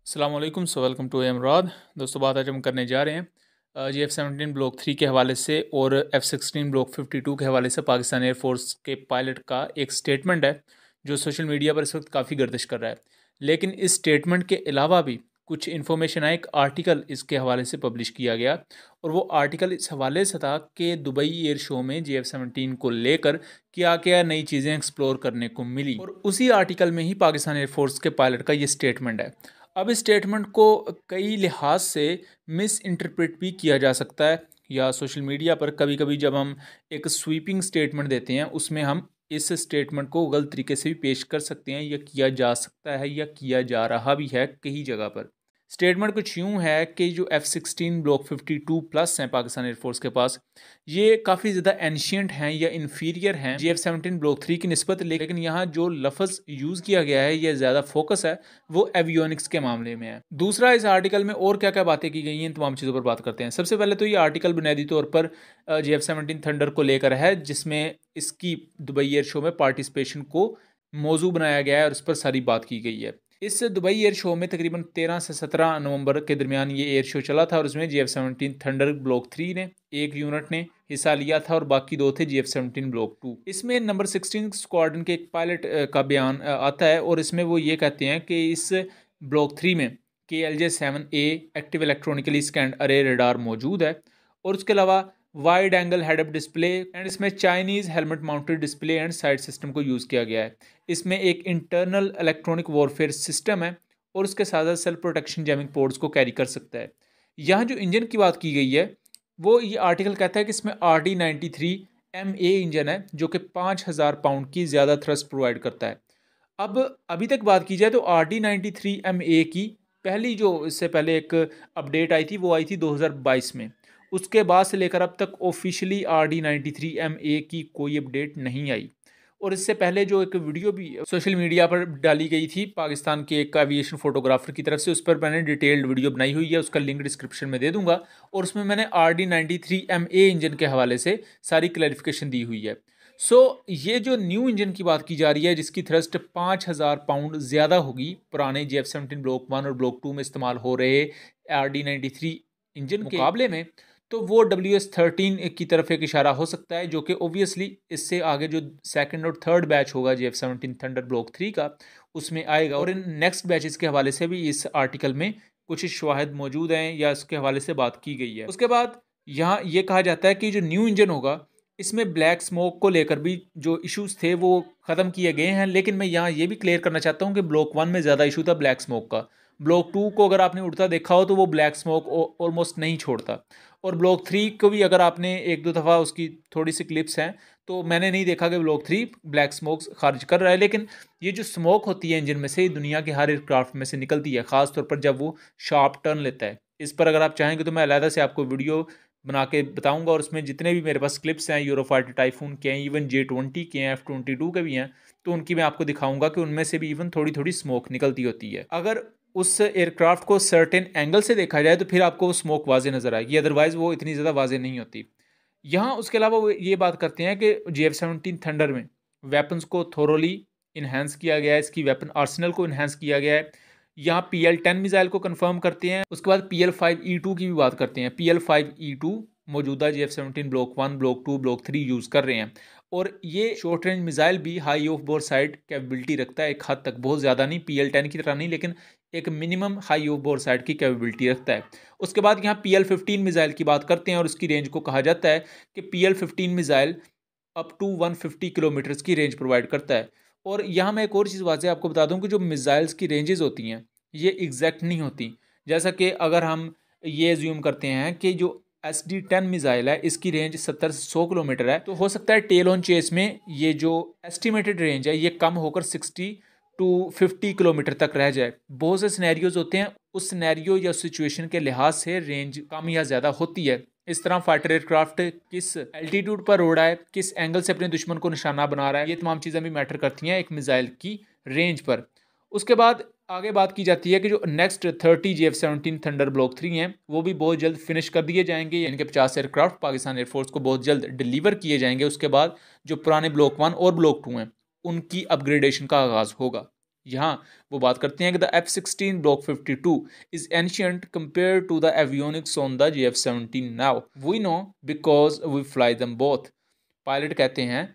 अस्सलाम वालेकुम welcome to एमराद। दोस्तों, बात आज हम करने जा रहे हैं जी F-17 ब्लॉक 3 के हवाले से और F-16 ब्लॉक 52 के हवाले से। पाकिस्तान एयरफोर्स के पायलट का एक स्टेटमेंट है जो सोशल मीडिया पर इस वक्त काफ़ी गर्दिश कर रहा है। लेकिन इस स्टेटमेंट के अलावा भी कुछ इन्फॉर्मेशन है, एक आर्टिकल इसके हवाले से पब्लिश किया गया और वो आर्टिकल इस हवाले से था कि दुबई एयर शो में जी F-17 को लेकर क्या क्या नई चीज़ें एक्सप्लोर करने को मिली, और उसी आर्टिकल में ही पाकिस्तान एयरफोर्स के पायलट का ये स्टेटमेंट है। अब इस स्टेटमेंट को कई लिहाज से मिस इंटरप्रेट भी किया जा सकता है, या सोशल मीडिया पर कभी कभी जब हम एक स्वीपिंग स्टेटमेंट देते हैं उसमें हम इस स्टेटमेंट को गलत तरीके से भी पेश कर सकते हैं, या किया जा सकता है या किया जा रहा भी है कई जगह पर। स्टेटमेंट कुछ यूँ है कि जो F-16 ब्लॉक 52 प्लस हैं पाकिस्तान एयरफोर्स के पास, ये काफ़ी ज़्यादा एंशियंट हैं या इन्फीरियर हैं जी F-17 ब्लॉक 3 की निस्बत। लेकिन यहाँ जो लफ्ज़ यूज़ किया गया है या ज़्यादा फोकस है वो एवियोनिक्स के मामले में है। दूसरा, इस आर्टिकल में और क्या क्या बातें की गई हैं, इन तमाम चीज़ों पर बात करते हैं। सबसे पहले तो ये आर्टिकल बुनियादी तौर पर जी F-17 थंडर को लेकर है, जिसमें इसकी दुबई एयर शो में पार्टिसिपेशन को मौजू बनाया गया है और इस पर सारी बात की गई है। इस दुबई एयर शो में तकरीबन 13 से 17 नवंबर के दरमियान ये एयर शो चला था और उसमें जी F-17 थंडर ब्लॉक 3 ने एक यूनिट ने हिस्सा लिया था और बाकी दो थे जी F-17 ब्लॉक 2। इसमें नंबर 16 स्क्वाड्रन के एक पायलट का बयान आता है और इसमें वो ये कहते हैं कि इस ब्लॉक 3 में KLJ-7A active electronically scanned array radar मौजूद है, और उसके अलावा wide angle head up display and इसमें Chinese helmet mounted display and sight system को यूज़ किया गया है। इसमें एक इंटरनल इलेक्ट्रॉनिक वॉरफेयर सिस्टम है और उसके साथ साथ सेल्फ प्रोटेक्शन जैमिंग पोर्ट्स को कैरी कर सकता है। यहाँ जो इंजन की बात की गई है वो ये आर्टिकल कहता है कि इसमें RD-93MA इंजन है जो कि 5000 पाउंड की ज़्यादा थ्रस्ट प्रोवाइड करता है। अब अभी तक बात की जाए तो RD-93MA की पहली जो इससे पहले एक अपडेट आई थी वो आई थी 2022 में। उसके बाद से लेकर अब तक ऑफिशियली RD-93MA की कोई अपडेट नहीं आई। और इससे पहले जो एक वीडियो भी सोशल मीडिया पर डाली गई थी पाकिस्तान के एक एविएशन फोटोग्राफर की तरफ से, उस पर मैंने डिटेल्ड वीडियो बनाई हुई है, उसका लिंक डिस्क्रिप्शन में दे दूंगा। और उसमें मैंने RD-93MA इंजन के हवाले से सारी क्लैरिफिकेशन दी हुई है। ये जो न्यू इंजन की बात की जा रही है जिसकी थ्रस्ट 5000 पाउंड ज़्यादा होगी पुराने जी F-17 ब्लॉक 1 और ब्लॉक 2 में इस्तेमाल हो रहे RD-93 इंजन के मुकाबले में, तो वो WS-13 की तरफ एक इशारा हो सकता है, जो कि ओबियसली इससे आगे जो सेकंड और थर्ड बैच होगा जी F-17 थंडर ब्लॉक 3 का उसमें आएगा। और इन नेक्स्ट बैचेस के हवाले से भी इस आर्टिकल में कुछ शवाहिद मौजूद हैं या इसके हवाले से बात की गई है। उसके बाद यहाँ ये कहा जाता है कि जो न्यू इंजन होगा इसमें ब्लैक स्मोक को लेकर भी जो इश्यूज थे वो ख़त्म किए गए हैं। लेकिन मैं यहाँ ये भी क्लियर करना चाहता हूँ कि ब्लॉक 1 में ज़्यादा इशू था ब्लैक स्मोक का। ब्लॉक 2 को अगर आपने उड़ता देखा हो तो वो ब्लैक स्मोक ऑलमोस्ट नहीं छोड़ता, और ब्लॉक 3 को भी अगर आपने एक दो दफ़ा उसकी थोड़ी सी क्लिप्स हैं तो मैंने नहीं देखा कि ब्लॉक 3 ब्लैक स्मोक खारिज कर रहा है। लेकिन ये जो स्मोक होती है इंजन में से दुनिया के हर एयरक्राफ्ट में से निकलती है, ख़ासतौर पर जब वो शार्प टर्न लेता है। इस पर अगर आप चाहेंगे तो मैं अलहदा से आपको वीडियो बना के बताऊंगा, और उसमें जितने भी मेरे पास क्लिप्स हैं यूरोफाइटर टाइफून के हैं, इवन J-20 के हैं, F-22 के भी हैं, तो उनकी मैं आपको दिखाऊंगा कि उनमें से भी इवन थोड़ी थोड़ी स्मोक निकलती होती है। अगर उस एयरक्राफ्ट को सर्टेन एंगल से देखा जाए तो फिर आपको वो स्मोक वाजे नज़र आएगी, अदरवाइज वो इतनी ज़्यादा वाजे नहीं होती। यहाँ उसके अलावा वो ये बात करते हैं कि जी F-17 थंडर में वेपन्स को थोरोली इन्हेंस किया गया है, इसकी वेपन आर्सेनल को इन्हेंस किया गया है। यहाँ PL-10 मिसाइल को कंफर्म करते हैं। उसके बाद PL-5E2 की भी बात करते हैं। PL-5E2 मौजूदा जी F-17 block 1 block 2 block 3 use कर रहे हैं, और ये शॉर्ट रेंज मिसाइल भी high of bore side capability रखता है एक हद तक, बहुत ज़्यादा नहीं, PL-10 की तरह नहीं, लेकिन एक minimum high of bore side की कैपेबिलिटी रखता है। उसके बाद यहाँ PL-15 मिसाइल की बात करते हैं और उसकी रेंज को कहा जाता है कि PL-15 missile up to 150 kilometres की रेंज प्रोवाइड करता है। और यहाँ मैं एक और चीज़ वाज़े आपको बता दूँ कि जो मिसाइल्स की रेंजेस होती हैं ये एग्जैक्ट नहीं होती। जैसा कि अगर हम ये एज्यूम करते हैं कि जो SD-10 मिसाइल है इसकी रेंज 70 से 100 किलोमीटर है, तो हो सकता है टेल ऑन चेस में ये जो एस्टिमेटेड रेंज है ये कम होकर 60 टू 50 किलोमीटर तक रह जाए। बहुत से सिनेरियोज होते हैं, उस सिनेरियो या सिचुएशन के लिहाज से रेंज कम या ज़्यादा होती है। इस तरह फाइटर एयरक्राफ्ट किस एल्टीट्यूड पर उड़ रहा है, किस एंगल से अपने दुश्मन को निशाना बना रहा है, ये तमाम चीज़ें भी मैटर करती हैं एक मिसाइल की रेंज पर। उसके बाद आगे बात की जाती है कि जो नेक्स्ट 30 जी F-17 थंडर ब्लॉक 3 हैं वो भी बहुत जल्द फिनिश कर दिए जाएंगे। इनके 50 एयरक्राफ्ट पाकिस्तान एयरफोर्स को बहुत जल्द डिलीवर किए जाएंगे। उसके बाद जो पुराने ब्लॉक 1 और ब्लॉक 2 हैं उनकी अपग्रेडेशन का आगाज़ होगा। यहाँ वो बात करते हैं कि the F-16 Block 52 is ancient compared to the avionics on the JF-17 now. We know because we fly them both. Pilot कहते हैं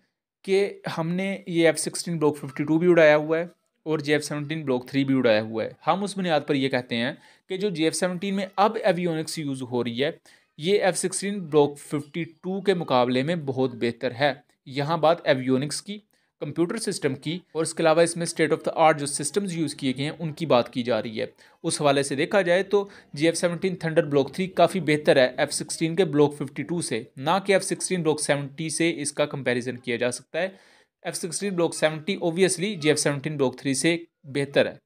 कि हमने ये F-16 Block 52 भी उड़ाया हुआ है और JF-17 Block 3 भी उड़ाया हुआ है। हम उस बुनियाद पर ये कहते हैं कि जो JF-17 में अब एवियोनिक्स यूज़ हो रही है ये F-16 Block 52 के मुकाबले में बहुत बेहतर है। यहाँ बात एवियोनिक्स की, कंप्यूटर सिस्टम की और इसके अलावा इसमें स्टेट ऑफ द आर्ट जो सिस्टम्स यूज़ किए गए हैं उनकी बात की जा रही है। उस हवाले से देखा जाए तो JF-17 थंडर ब्लॉक 3 काफ़ी बेहतर है F-16 के ब्लॉक 52 से, ना कि F-16 ब्लॉक 70 से इसका कंपैरिजन किया जा सकता है। F-16 block 70 obviously JF-17 block 3 से बेहतर है,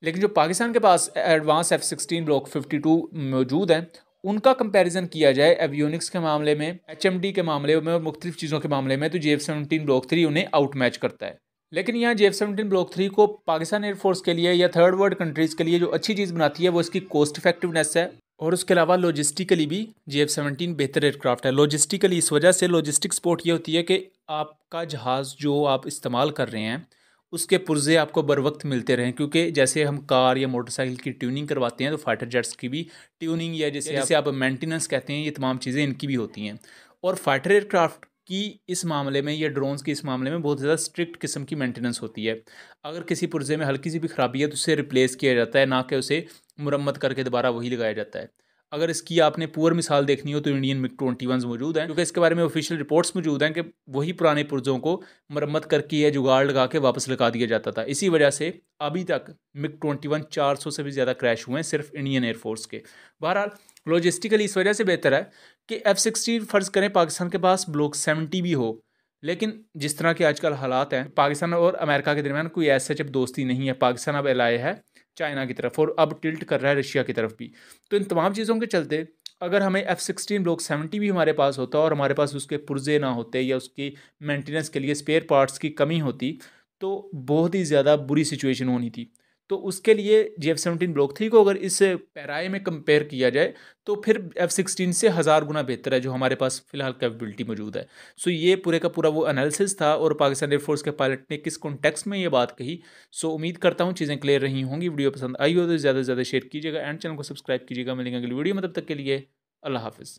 लेकिन जो पाकिस्तान के पास एडवांस F-16 ब्लॉक 52 मौजूद हैं उनका कंपैरिजन किया जाए एवियोनिक्स के मामले में, HMD के मामले में और मुख्तलिफ चीज़ों के मामले में, तो JF-17 ब्लॉक 3 उन्हें आउट मैच करता है। लेकिन यहाँ JF-17 ब्लॉक 3 को पाकिस्तान एयरफोर्स के लिए या थर्ड वर्ल्ड कंट्रीज़ के लिए जो अच्छी चीज़ बनाती है वो इसकी कॉस्ट इफेक्टिवनेस है और उसके अलावा लॉजिस्टिकली भी JF-17 बेहतर एयरक्राफ्ट है। लॉजिस्टिकली इस वजह से लॉजिस्टिक सपोर्ट ये होती है कि आपका जहाज़ जो आप इस्तेमाल कर रहे हैं उसके पुर्जे आपको बर वक्त मिलते रहें, क्योंकि जैसे हम कार या मोटरसाइकिल की ट्यूनिंग करवाते हैं तो फाइटर जेट्स की भी ट्यूनिंग या जैसे आप मेंटेनेंस कहते हैं, ये तमाम चीज़ें इनकी भी होती हैं। और फाइटर एयरक्राफ्ट की इस मामले में या ड्रोन्स की इस मामले में बहुत ज़्यादा स्ट्रिक्ट किस्म की मेंटेनेंस होती है। अगर किसी पुर्जे में हल्की सी भी खराबी है तो उसे रिप्लेस किया जाता है, ना कि उसे मुरम्मत करके दोबारा वही लगाया जाता है। अगर इसकी आपने पुअर मिसाल देखनी हो तो इंडियन MiG-21 मौजूद हैं, क्योंकि इसके बारे में ऑफिशियल रिपोर्ट्स मौजूद हैं कि वही पुराने पुर्जों को मरम्मत करके या जुगाड़ लगा के वापस लगा दिया जाता था। इसी वजह से अभी तक MiG-21 400 से भी ज़्यादा क्रैश हुए हैं सिर्फ इंडियन एयरफोर्स के। बहरहाल लॉजिस्टिकली इस वजह से बेहतर है कि F-16 फ़र्ज़ करें पाकिस्तान के पास ब्लॉक 70 भी हो, लेकिन जिस तरह के आजकल हालात हैं पाकिस्तान और अमेरिका के दरमियान कोई ऐसा जब दोस्ती नहीं है। पाकिस्तान अब एलाए है चाइना की तरफ और अब टिल्ट कर रहा है रशिया की तरफ भी। तो इन तमाम चीज़ों के चलते अगर हमें F-16 ब्लॉक 70 भी हमारे पास होता और हमारे पास उसके पुर्जे ना होते या उसकी मेंटेनेंस के लिए स्पेयर पार्ट्स की कमी होती तो बहुत ही ज़्यादा बुरी सिचुएशन होनी थी। तो उसके लिए JF-17 ब्लॉक 3 को अगर इस पैराए में कंपेयर किया जाए तो फिर F-16 से 1000 गुना बेहतर है जो हमारे पास फ़िलहाल कैपेबिलिटी मौजूद है। सो ये पूरे का पूरा वो एनालिसिस था और पाकिस्तान एयरफोर्स के पायलट ने किस कॉन्टेक्स्ट में ये बात कही। सो उम्मीद करता हूँ चीज़ें क्लियर रही होंगी। वीडियो पसंद आई हो तो ज़्यादा से ज़्यादा शेयर कीजिएगा एंड चैनल को सब्सक्राइब कीजिएगा। मिलेंगे अगली वीडियो में, तब तक के लिए अल्लाह हाफ़िज़।